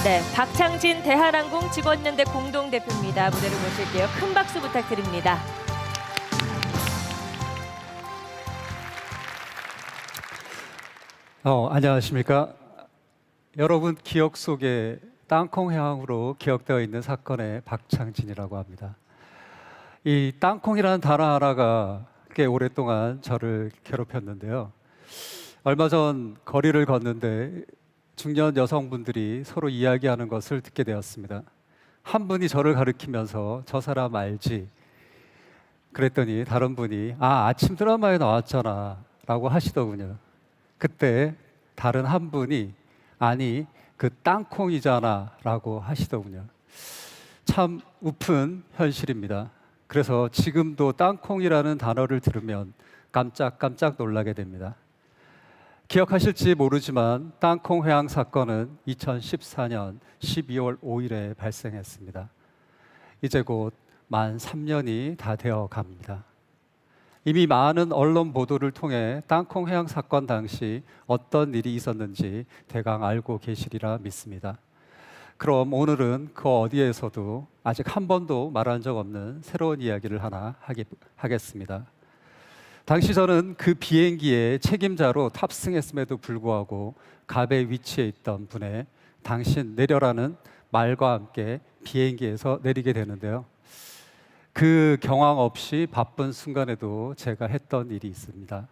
네, 박창진 대한항공 직원연대 공동대표입니다. 무대로 모실게요. 큰 박수 부탁드립니다. 안녕하십니까. 여러분 기억 속에 땅콩 해왕으로 기억되어 있는 사건의 박창진이라고 합니다. 이 땅콩이라는 단어 하나가 꽤 오랫동안 저를 괴롭혔는데요. 얼마 전 거리를 걷는데 중년 여성분들이 서로 이야기하는 것을 듣게 되었습니다. 한 분이 저를 가리키면서 저 사람 알지? 그랬더니 다른 분이 아침 드라마에 나왔잖아 라고 하시더군요. 그때 다른 한 분이 아니 그 땅콩이잖아 라고 하시더군요. 참 우픈 현실입니다. 그래서 지금도 땅콩이라는 단어를 들으면 깜짝깜짝 놀라게 됩니다. 기억하실지 모르지만 땅콩 회항 사건은 2014년 12월 5일에 발생했습니다. 이제 곧 만 3년이 다 되어 갑니다. 이미 많은 언론 보도를 통해 땅콩 회항 사건 당시 어떤 일이 있었는지 대강 알고 계시리라 믿습니다. 그럼 오늘은 그 어디에서도 아직 한 번도 말한 적 없는 새로운 이야기를 하나 하겠습니다. 당시 저는 그 비행기의 책임자로 탑승했음에도 불구하고 갑의 위치에 있던 분의 당신 내려라는 말과 함께 비행기에서 내리게 되는데요. 그 경황 없이 바쁜 순간에도 제가 했던 일이 있습니다.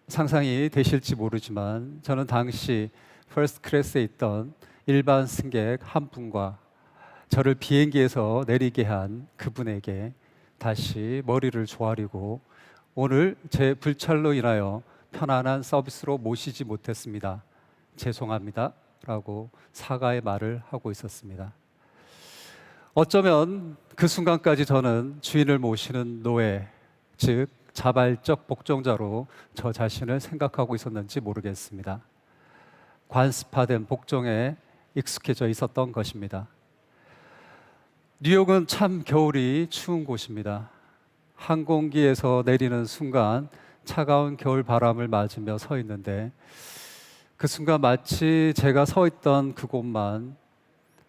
상상이 되실지 모르지만 저는 당시 퍼스트 클래스에 있던 일반 승객 한 분과 저를 비행기에서 내리게 한 그분에게 다시 머리를 조아리고 오늘 제 불찰로 인하여 편안한 서비스로 모시지 못했습니다. 죄송합니다. 라고 사과의 말을 하고 있었습니다. 어쩌면 그 순간까지 저는 주인을 모시는 노예, 즉 자발적 복종자로 저 자신을 생각하고 있었는지 모르겠습니다. 관습화된 복종에 익숙해져 있었던 것입니다. 뉴욕은 참 겨울이 추운 곳입니다. 항공기에서 내리는 순간 차가운 겨울 바람을 맞으며 서 있는데 그 순간 마치 제가 서 있던 그곳만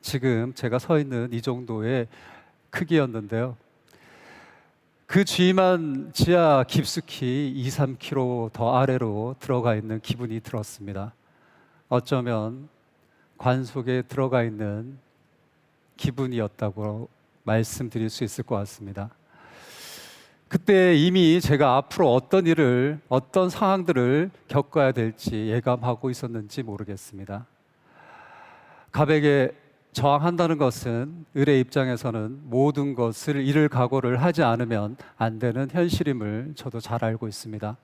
지금 제가 서 있는 이 정도의 크기였는데요. 그 주위만 지하 깊숙이 2-3km 더 아래로 들어가 있는 기분이 들었습니다. 어쩌면 관 속에 들어가 있는 기분이었다고 말씀드릴 수 있을 것 같습니다. 그때 이미 제가 앞으로 어떤 일을, 어떤 상황들을 겪어야 될지 예감하고 있었는지 모르겠습니다. 갑에게 저항한다는 것은 을의 입장에서는 모든 것을 잃을 각오를 하지 않으면 안 되는 현실임을 저도 잘 알고 있습니다.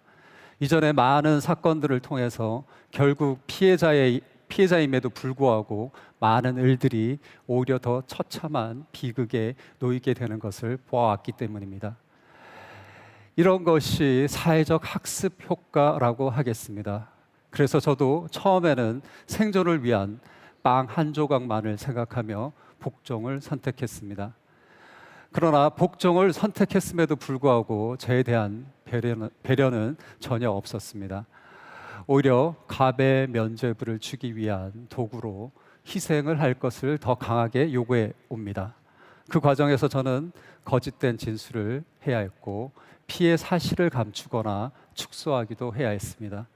이전에 많은 사건들을 통해서 결국 피해자임에도 불구하고 많은 을들이 오히려 더 처참한 비극에 놓이게 되는 것을 보아왔기 때문입니다. 이런 것이 사회적 학습 효과라고 하겠습니다. 그래서 저도 처음에는 생존을 위한 빵 한 조각만을 생각하며 복종을 선택했습니다. 그러나 복종을 선택했음에도 불구하고 저에 대한 배려는 전혀 없었습니다. 오히려 갑의 면죄부를 주기 위한 도구로 희생을 할 것을 더 강하게 요구해 옵니다. 그 과정에서 저는 거짓된 진술을 해야 했고 피해 사실을 감추거나 축소하기도 해야 했습니다.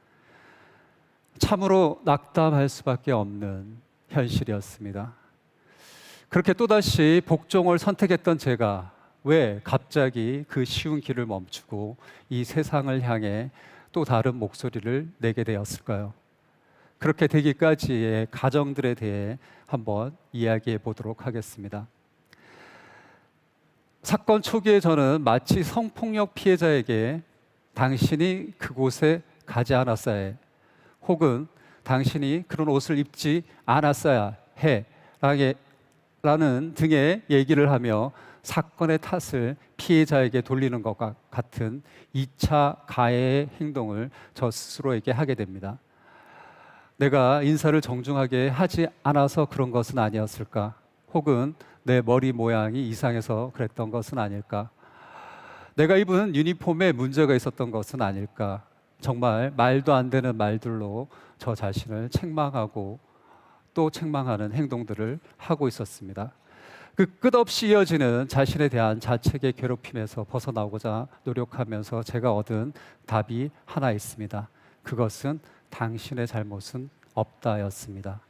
참으로 낙담할 수밖에 없는 현실이었습니다. 그렇게 또다시 복종을 선택했던 제가 왜 갑자기 그 쉬운 길을 멈추고 이 세상을 향해 또 다른 목소리를 내게 되었을까요? 그렇게 되기까지의 과정들에 대해 한번 이야기해 보도록 하겠습니다. 사건 초기에 저는 마치 성폭력 피해자에게 당신이 그곳에 가지 않았어야 해, 혹은 당신이 그런 옷을 입지 않았어야 해 라는 등의 얘기를 하며 사건의 탓을 피해자에게 돌리는 것과 같은 2차 가해의 행동을 저 스스로에게 하게 됩니다. 내가 인사를 정중하게 하지 않아서 그런 것은 아니었을까? 혹은 내 머리 모양이 이상해서 그랬던 것은 아닐까? 내가 입은 유니폼에 문제가 있었던 것은 아닐까? 정말 말도 안 되는 말들로 저 자신을 책망하고 또 책망하는 행동들을 하고 있었습니다. 그 끝없이 이어지는 자신에 대한 자책의 괴롭힘에서 벗어나고자 노력하면서 제가 얻은 답이 하나 있습니다. 그것은 당신의 잘못은 없다였습니다.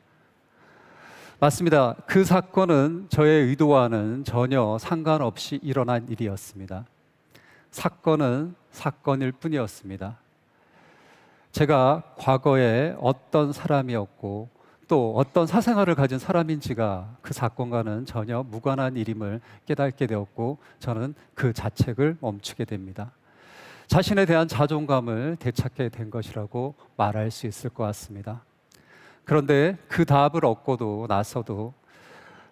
맞습니다. 그 사건은 저의 의도와는 전혀 상관없이 일어난 일이었습니다. 사건은 사건일 뿐이었습니다. 제가 과거에 어떤 사람이었고 또 어떤 사생활을 가진 사람인지가 그 사건과는 전혀 무관한 일임을 깨닫게 되었고 저는 그 자책을 멈추게 됩니다. 자신에 대한 자존감을 되찾게 된 것이라고 말할 수 있을 것 같습니다. 그런데 그 답을 얻고도 나서도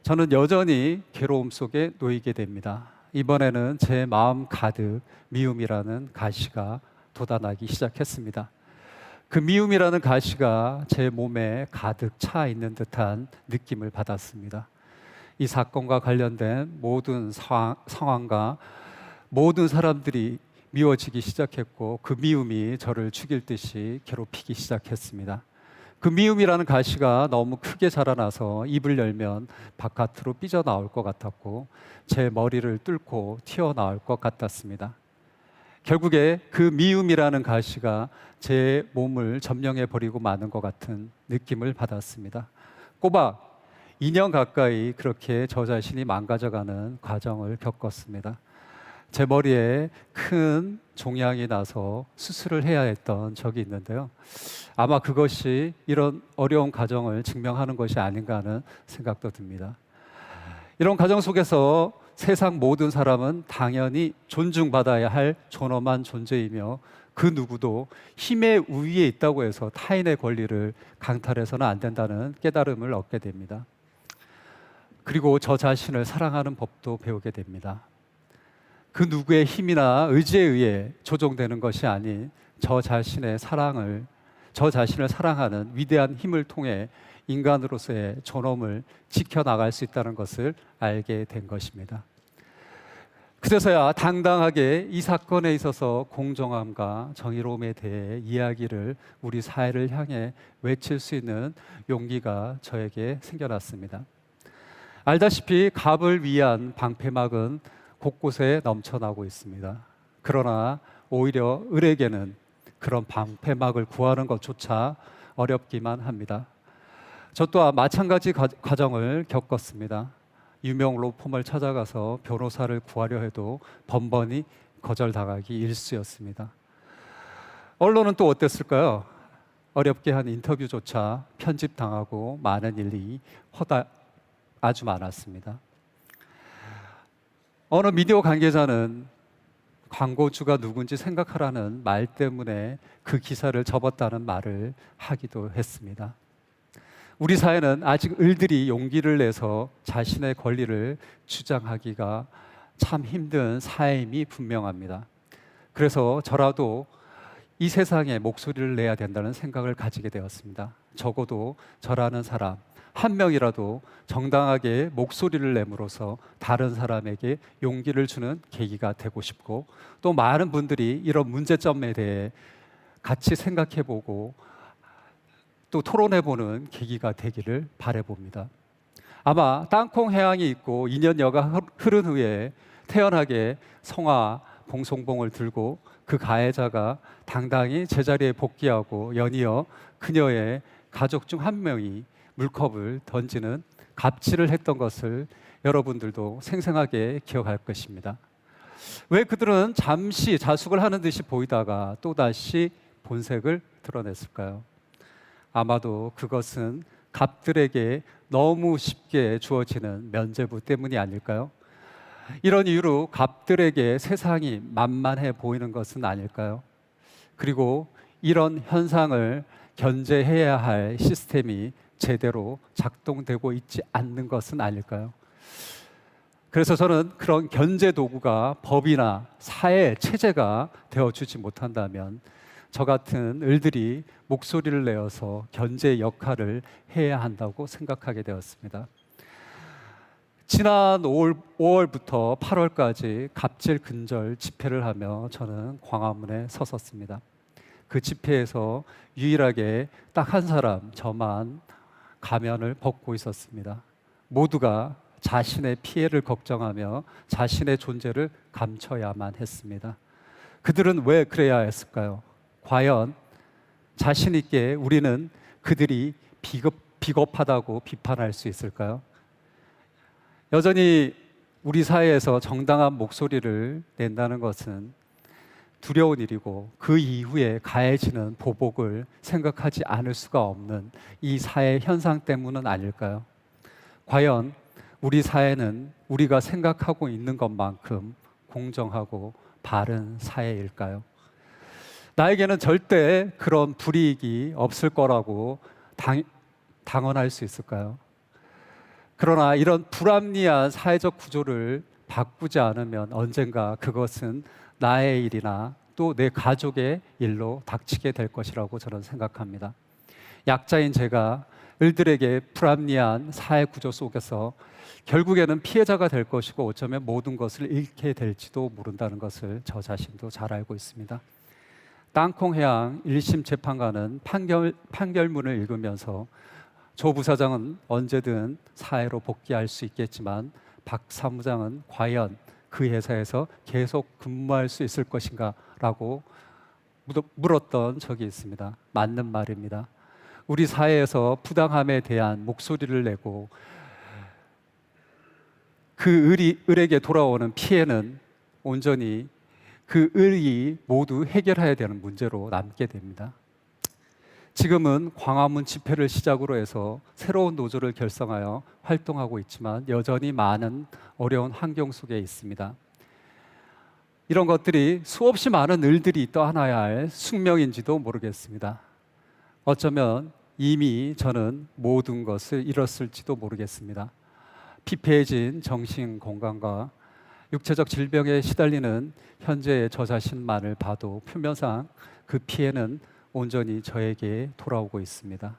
저는 여전히 괴로움 속에 놓이게 됩니다. 이번에는 제 마음 가득 미움이라는 가시가 돋아나기 시작했습니다. 그 미움이라는 가시가 제 몸에 가득 차 있는 듯한 느낌을 받았습니다. 이 사건과 관련된 모든 상황과 모든 사람들이 미워지기 시작했고 그 미움이 저를 죽일 듯이 괴롭히기 시작했습니다. 그 미움이라는 가시가 너무 크게 자라나서 입을 열면 바깥으로 삐져나올 것 같았고 제 머리를 뚫고 튀어나올 것 같았습니다. 결국에 그 미움이라는 가시가 제 몸을 점령해 버리고 마는 것 같은 느낌을 받았습니다. 꼬박 2년 가까이 그렇게 저 자신이 망가져가는 과정을 겪었습니다. 제 머리에 큰 종양이 나서 수술을 해야 했던 적이 있는데요. 아마 그것이 이런 어려운 과정을 증명하는 것이 아닌가 하는 생각도 듭니다. 이런 과정 속에서 세상 모든 사람은 당연히 존중받아야 할 존엄한 존재이며 그 누구도 힘의 우위에 있다고 해서 타인의 권리를 강탈해서는 안 된다는 깨달음을 얻게 됩니다. 그리고 저 자신을 사랑하는 법도 배우게 됩니다. 그 누구의 힘이나 의지에 의해 조종되는 것이 아닌 저 자신을 사랑하는 위대한 힘을 통해 인간으로서의 존엄을 지켜나갈 수 있다는 것을 알게 된 것입니다. 그래서야 당당하게 이 사건에 있어서 공정함과 정의로움에 대해 이야기를 우리 사회를 향해 외칠 수 있는 용기가 저에게 생겨났습니다. 알다시피 갑을 위한 방패막은 곳곳에 넘쳐나고 있습니다. 그러나 오히려 을에게는 그런 방패막을 구하는 것조차 어렵기만 합니다. 저 또한 마찬가지 과정을 겪었습니다. 유명 로펌을 찾아가서 변호사를 구하려 해도 번번이 거절당하기 일쑤였습니다. 언론은 또 어땠을까요? 어렵게 한 인터뷰조차 편집당하고 많은 일이 아주 많았습니다. 어느 미디어 관계자는 광고주가 누군지 생각하라는 말 때문에 그 기사를 접었다는 말을 하기도 했습니다. 우리 사회는 아직 을들이 용기를 내서 자신의 권리를 주장하기가 참 힘든 사회임이 분명합니다. 그래서 저라도 이 세상에 목소리를 내야 된다는 생각을 가지게 되었습니다. 적어도 저라는 사람 한 명이라도 정당하게 목소리를 내므로써 다른 사람에게 용기를 주는 계기가 되고 싶고 또 많은 분들이 이런 문제점에 대해 같이 생각해보고 또 토론해보는 계기가 되기를 바라봅니다. 아마 땅콩 해양이 있고 2년여가 흐른 후에 태연하게 성화 봉송봉을 들고 그 가해자가 당당히 제자리에 복귀하고 연이어 그녀의 가족 중 한 명이 물컵을 던지는 갑질을 했던 것을 여러분들도 생생하게 기억할 것입니다. 왜 그들은 잠시 자숙을 하는 듯이 보이다가 또다시 본색을 드러냈을까요? 아마도 그것은 갑들에게 너무 쉽게 주어지는 면죄부 때문이 아닐까요? 이런 이유로 갑들에게 세상이 만만해 보이는 것은 아닐까요? 그리고 이런 현상을 견제해야 할 시스템이 제대로 작동되고 있지 않는 것은 아닐까요? 그래서 저는 그런 견제 도구가 법이나 사회 체제가 되어주지 못한다면 저 같은 을들이 목소리를 내어서 견제 역할을 해야 한다고 생각하게 되었습니다. 지난 5월부터 8월까지 갑질 근절 집회를 하며 저는 광화문에 섰었습니다. 그 집회에서 유일하게 딱 한 사람, 저만 가면을 벗고 있었습니다. 모두가 자신의 피해를 걱정하며 자신의 존재를 감춰야만 했습니다. 그들은 왜 그래야 했을까요? 과연 자신 있게 우리는 그들이 비겁하다고 비판할 수 있을까요? 여전히 우리 사회에서 정당한 목소리를 낸다는 것은 두려운 일이고 그 이후에 가해지는 보복을 생각하지 않을 수가 없는 이 사회 현상 때문은 아닐까요? 과연 우리 사회는 우리가 생각하고 있는 것만큼 공정하고 바른 사회일까요? 나에게는 절대 그런 불이익이 없을 거라고 당언할 수 있을까요? 그러나 이런 불합리한 사회적 구조를 바꾸지 않으면 언젠가 그것은 나의 일이나 또 내 가족의 일로 닥치게 될 것이라고 저는 생각합니다. 약자인 제가 을들에게 불합리한 사회 구조 속에서 결국에는 피해자가 될 것이고 어쩌면 모든 것을 잃게 될지도 모른다는 것을 저 자신도 잘 알고 있습니다. 땅콩해양 1심 재판관은 판결문을 읽으면서 조 부사장은 언제든 사회로 복귀할 수 있겠지만 박 사무장은 과연 그 회사에서 계속 근무할 수 있을 것인가 라고 물었던 적이 있습니다. 맞는 말입니다. 우리 사회에서 부당함에 대한 목소리를 내고 그 을에게 돌아오는 피해는 온전히 그 을이 모두 해결해야 되는 문제로 남게 됩니다. 지금은 광화문 집회를 시작으로 해서 새로운 노조를 결성하여 활동하고 있지만 여전히 많은 어려운 환경 속에 있습니다. 이런 것들이 수없이 많은 을들이 떠안아야 할 숙명인지도 모르겠습니다. 어쩌면 이미 저는 모든 것을 잃었을지도 모르겠습니다. 피폐해진 정신 건강과 육체적 질병에 시달리는 현재의 저 자신만을 봐도 표면상 그 피해는 온전히 저에게 돌아오고 있습니다.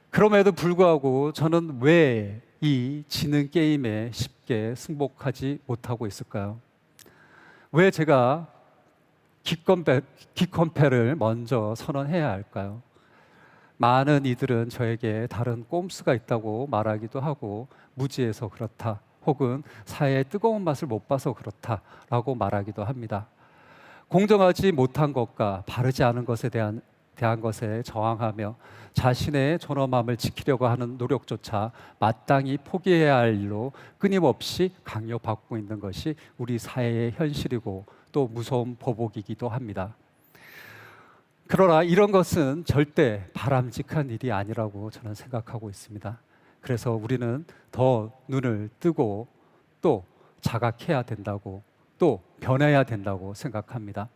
그럼에도 불구하고 저는 왜 이 지능 게임에 쉽게 승복하지 못하고 있을까요? 왜 제가 기권패를 먼저 선언해야 할까요? 많은 이들은 저에게 다른 꼼수가 있다고 말하기도 하고 무지해서 그렇다 혹은 사회의 뜨거운 맛을 못 봐서 그렇다라고 말하기도 합니다. 공정하지 못한 것과 바르지 않은 것에 대한 것에 저항하며 자신의 존엄함을 지키려고 하는 노력조차 마땅히 포기해야 할 일로 끊임없이 강요받고 있는 것이 우리 사회의 현실이고 또 무서운 보복이기도 합니다. 그러나 이런 것은 절대 바람직한 일이 아니라고 저는 생각하고 있습니다. 그래서 우리는 더 눈을 뜨고 또 자각해야 된다고 또 변해야 된다고 생각합니다.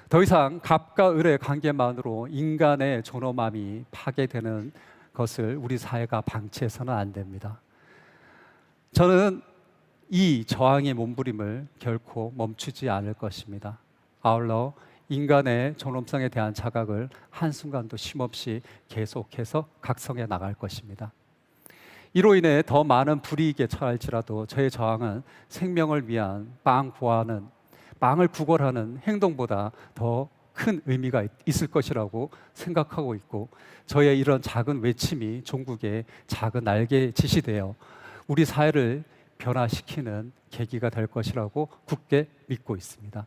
더 이상 갑과 을의 관계만으로 인간의 존엄함이 파괴되는 것을 우리 사회가 방치해서는 안 됩니다. 저는 이 저항의 몸부림을 결코 멈추지 않을 것입니다. 아울러 인간의 존엄성에 대한 자각을 한순간도 쉼없이 계속해서 각성해 나갈 것입니다. 이로 인해 더 많은 불이익에 처할지라도 저의 저항은 생명을 위한 빵을 구걸하는 행동보다 더 큰 의미가 있을 것이라고 생각하고 있고 저의 이런 작은 외침이 종국의 작은 날개짓이 되어 우리 사회를 변화시키는 계기가 될 것이라고 굳게 믿고 있습니다.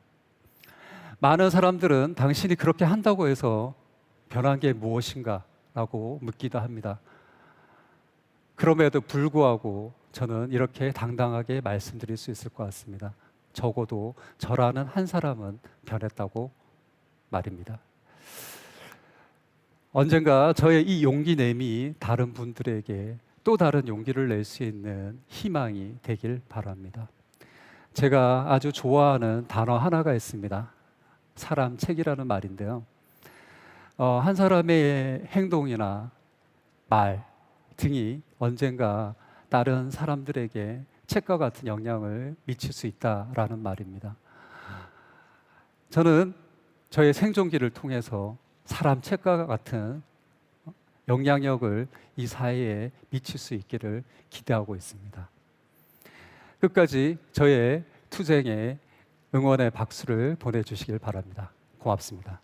많은 사람들은 당신이 그렇게 한다고 해서 변한 게 무엇인가 라고 묻기도 합니다. 그럼에도 불구하고 저는 이렇게 당당하게 말씀드릴 수 있을 것 같습니다. 적어도 저라는 한 사람은 변했다고 말입니다. 언젠가 저의 이 용기 내미 다른 분들에게 또 다른 용기를 낼 수 있는 희망이 되길 바랍니다. 제가 아주 좋아하는 단어 하나가 있습니다. 사람책이라는 말인데요. 한 사람의 행동이나 말 등이 언젠가 다른 사람들에게 책과 같은 영향을 미칠 수 있다라는 말입니다. 저는 저의 생존기를 통해서 사람 책과 같은 영향력을 이 사회에 미칠 수 있기를 기대하고 있습니다. 끝까지 저의 투쟁에 응원의 박수를 보내주시길 바랍니다. 고맙습니다.